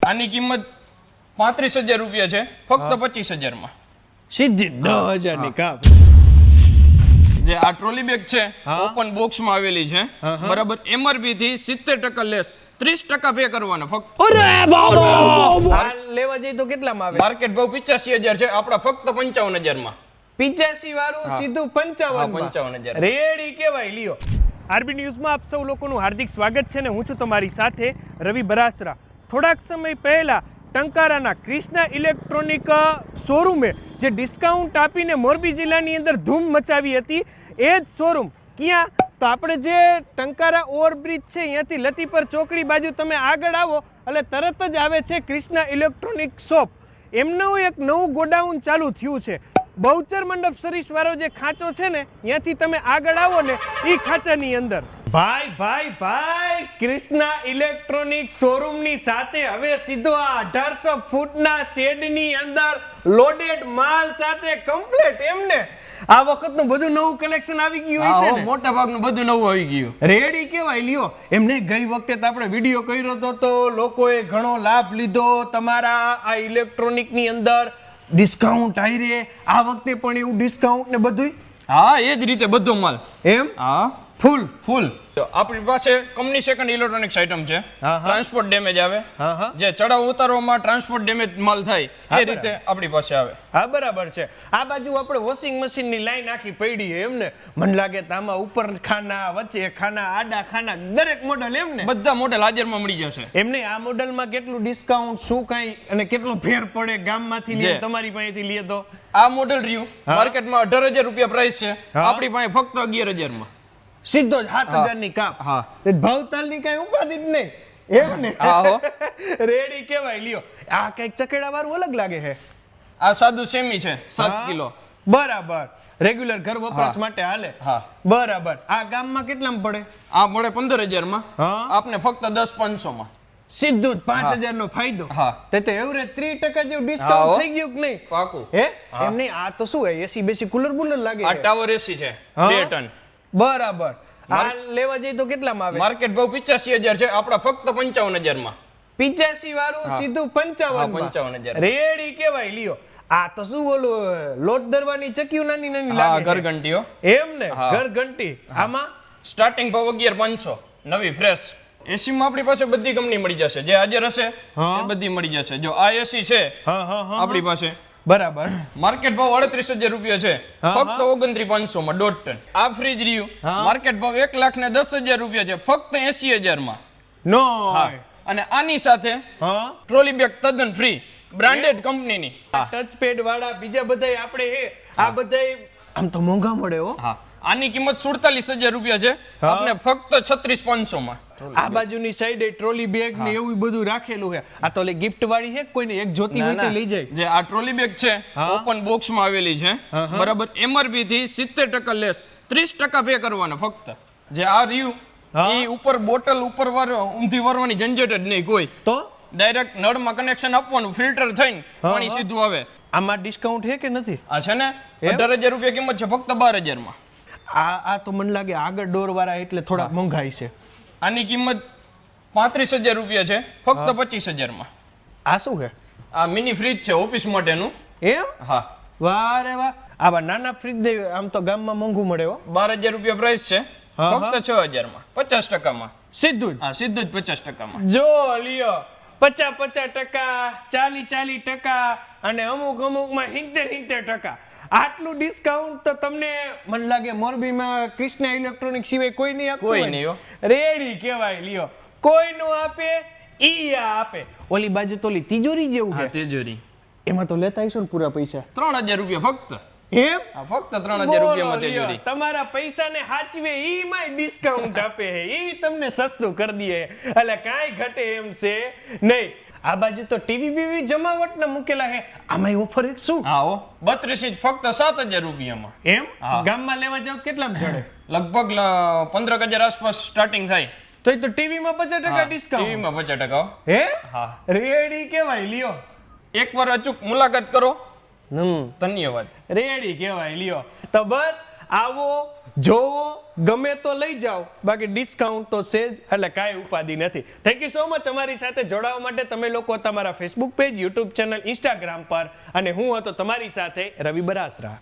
આની કિંમત 35,000 રૂપિયા છે, ફક્ત 25,000 માં સીધી 10,000 ની કાપ. જે આ ટ્રોલી બેગ છે ઓપન બોક્સ માં આવેલી છે, બરાબર. MRP થી 70% લેસ, 30% પે કરવાના ફક્ત. અરે બાબા, આ લેવા જઈ તો કેટલામાં આવે? માર્કેટ ભાવ 85,000 છે, આપડા ફક્ત 55,000 માં. 85 વાળું સીધું 55 માં. 55,000 રેડી કેવાય લ્યો. આરબી ન્યૂઝમાં આપ સૌ લોકોનું હાર્દિક સ્વાગત છે ને હું છું તમારી સાથે રવિ બરાસરા. થોડાક સમય પહેલા ટંકારાના ક્રિષ્ના ઇલેક્ટ્રોનિક શોરૂમે જે ડિસ્કાઉન્ટ આપીને મોરબી જિલ્લાની અંદર ધૂમ મચાવી હતી, એ જ શોરૂમ ક્યાં તો આપણે જે ટંકારા ઓવરબ્રિજ છે અહીંયાથી લતીપર ચોકડી બાજુ તમે આગળ આવો એટલે તરત જ આવે છે ક્રિષ્ના ઇલેક્ટ્રોનિક શોપ. એમનું એક નવું ગોડાઉન ચાલુ થયું છે. બહુચર મંડપ સર્વિસ વાળો જે ખાંચો છે ને ત્યાંથી તમે આગળ આવો ને એ ખાંચાની અંદર ભાઈ ક્રિષ્ના ઇલેક્ટ્રોનિક શોરૂમ ની સાથે હવે સીધો આ 1800 ફૂટના શેડની અંદર લોડેડ માલ સાથે કમ્પ્લીટ. એમને આ વખતનું બધું નવું કલેક્શન આવી ગયું હશે ને? મોટા ભાગનું બધું નવું આવી ગયું. રેડી કેવાય લ્યો. એમને ગઈ વખતે તો આપણે વિડીયો કર્યો હતો તો લોકોએ ઘણો લાભ લીધો તમારા આ ઇલેક્ટ્રોનિક ની અંદર. ડિસ્કાઉન્ટ આવી રે આ વખતે પણ એવું ડિસ્કાઉન્ટ ને બધું? હા, એ જ રીતે બધો માલ એમ હા ફૂલ. આપણી પાસે કંપની સેકન્ડ ઇલેક્ટ્રોનિક્સ આઇટમ છે. ટ્રાન્સપોર્ટ ડેમેજ આવે, જે ચડાવ ઉતારવામાં ટ્રાન્સપોર્ટ ડેમેજ માલ થાય એ રીતે આપણી પાસે આવે. હા, બરાબર છે. આ બાજુ આપણે વોશિંગ મશીન ની લાઈન આખી પડી છે એમને? મને લાગે તો આમાં ઉપર ખાના, વચ્ચે ખાના, આડા ખાના, દરેક મોડલ એમને? બધા મોડલ હાજરમાં મળી જશે. એમને આ મોડલમાં કેટલું ડિસ્કાઉન્ટ, શું કાઈ અને કેટલો ફેર પડે ગામમાંથી લે તમારી પાસેથી લે તો? આ મોડલ રહ્યું માર્કેટમાં 18,000 રૂપિયા પ્રાઇસ છે, આપણી પાસે ફક્ત 11,000 માં સીધો જ 7,000 ની કાપ. હા, ભાવતાલ ની કઈ ઉપાધિ જ નહીં એમ ને? રેડી કેવાય લ્યો. આ કઈક ચકેડા વાળું અલગ લાગે છે. આ સાદું સેમી છે, 7 કિલો. બરાબર, રેગ્યુલર ઘર વપરાશ માટે હાલે. હા, બરાબર. આ ગામમાં કેટલામાં પડે? આ મળે 15,000 માં, આપને ફક્ત 10,500 માં. સીધું જ 5,000 નો ફાયદો. હા, તે એવરેજ 30% જેવું ડિસ્કાઉન્ટ થઈ ગયું કે નહીં? પાકું. હે એમ નહીં. આ તો શું હે, એસી બેસી કુલર બુલર લાગે? આ ટાવર એસી છે 2 ટન. બરાબર. આ લેવા જઈ તો કેટલામાં આવે? માર્કેટ ભાવ 85,000 છે, આપડા ફક્ત 55,000 માં. 85 વાળું સીધું 55,000. રેડી કેવાય લ્યો. આ તો શું ઓલું લોટ દરવાની ચક્કી નાની નાની લાગે? ઘર ઘંટીઓ એમ ને? ઘર ઘંટી. આમાં સ્ટાર્ટિંગ ભાવ 11,500 નવી ફ્રેશ. એસી માં આપણી પાસે બધી કંપની મળી જશે, જે હાજર હશે એ બધી મળી જશે. જો આ એસી છે આપણી પાસે, બરાબર, માર્કેટ ભાવ 38,000 રૂપિયા છે, ફક્ત 29,500 માં 1.5 ટન. આ ફ્રીજ રહ્યું માર્કેટ ભાવ 1,10,000 રૂપિયા છે, ફક્ત 80,000 માં. નો. અને આની સાથે ટ્રોલી બેગ તદ્દન ફ્રી, બ્રાન્ડેડ કંપનીની. ટચ પેડ વાળા બીજા બધાય આપણે હે, આ બધાય આમ તો મોંઘા મળે હો. હા, આની કિંમત 47,000 રૂપિયા છે, આપણે ફક્ત 36,500 માં. આ બાજુની સાઈડે ટ્રોલી બેગ ને એવું બધું રાખેલું છે. આ તો ગિફ્ટ વાળી છે, કોઈને એક જોતી હોય તો લઈ જાય. જે આ ટ્રોલી બેગ છે ઓપન બોક્સ માં આવેલી છે, બરાબર. MRP થી 70% લેસ, 30% પે કરવાના ફક્ત. જે આ રહ્યું ઈ ઉપર બોટલ ઉપર ઊંધી વરવાની ઝંઝટ જ નહીં કોઈ. તો ડાયરેક્ટ નળમાં કનેક્શન આપવાનું, ફિલ્ટર થઈને પાણી સીધું આવે. આમાં ડિસ્કાઉન્ટ છે કે નથી? આ છે ને 18,000 રૂપિયા કિંમત છે, ફક્ત 12,000 માં. આ તો મને લાગે આગળ ડોર વાળા એટલે થોડાક મોંઘાઈ છે. આની કિંમત 35,000 રૂપિયા છે, ફક્ત 25,000 માં. આ શું છે? આ મિની ફ્રીજ છે ઓફિસ માટેનું. એમ? હા. વાહ રે વાહ. આવા નાના ફ્રીજ આમ તો ગામમાં મોંઘું મળે હો. 12,000 રૂપિયા પ્રાઇસ છે, ફક્ત 6,000 માં, 50% માં. સીધું જ? હા, સીધું જ 50% માં. જો લ્યો, 50%, 40% અને અમુક માં 70%. આટલું ડિસ્કાઉન્ટ તો તમને મને લાગે મોરબીમાં ક્રિષ્ના ઇલેક્ટ્રોનિક સિવાય કોઈ નહીં આપતું. કોઈ નહીં. રેડી કેવાય લ્યો. કોઈ નો આપે ઈ આપે. ઓલી બાજુ તો ઓલી તિજોરી જેવું છે. તિજોરી. એમાં તો લેતા આવીશું ને પૂરા પૈસા? 3,000 રૂપિયા ફક્ત. એમ? ફક્ત 3,000 રૂપિયામાં તિજોરી. તમારા પૈસાને હાચવે ઈ માં ડિસ્કાઉન્ટ આપે છે, ઈ તમને સસ્તું કરી દે એટલે કાઈ ઘટે એમ છે નહીં. આ બાજુ તો ટીવી બીવી જમાવટ ના મૂકેલા છે. આમાં ઓફર એક શું? હા હો, 32 ઇંચ ફક્ત 7,000 રૂપિયામાં. એમ? ગામમાં લેવા જાવ કેટલામાં જડે? લગભગ 15,000 આસપાસ સ્ટાર્ટિંગ થાય. તો એ તો ટીવી માં 50% ડિસ્કાઉન્ટ. ટીવી માં 50%. હે? હા. રેડી કેવાય લ્યો. એકવાર અચૂક મુલાકાત કરો. ધન્યવાદ. રેડી કેવાય લ્યો. તો બસ આવો જોવો ગમે તો લઈ જાઓ, બાકી ડિસ્કાઉન્ટ તો છે જ, એટલે કાંઈ ઉપાધિ નથી. થેન્ક યુ સો મચ અમારી સાથે જોડાવા માટે. તમે લોકો તમારા Facebook page, YouTube channel, Instagram પર, અને હું હતો તમારી સાથે રવિ બરાસરા.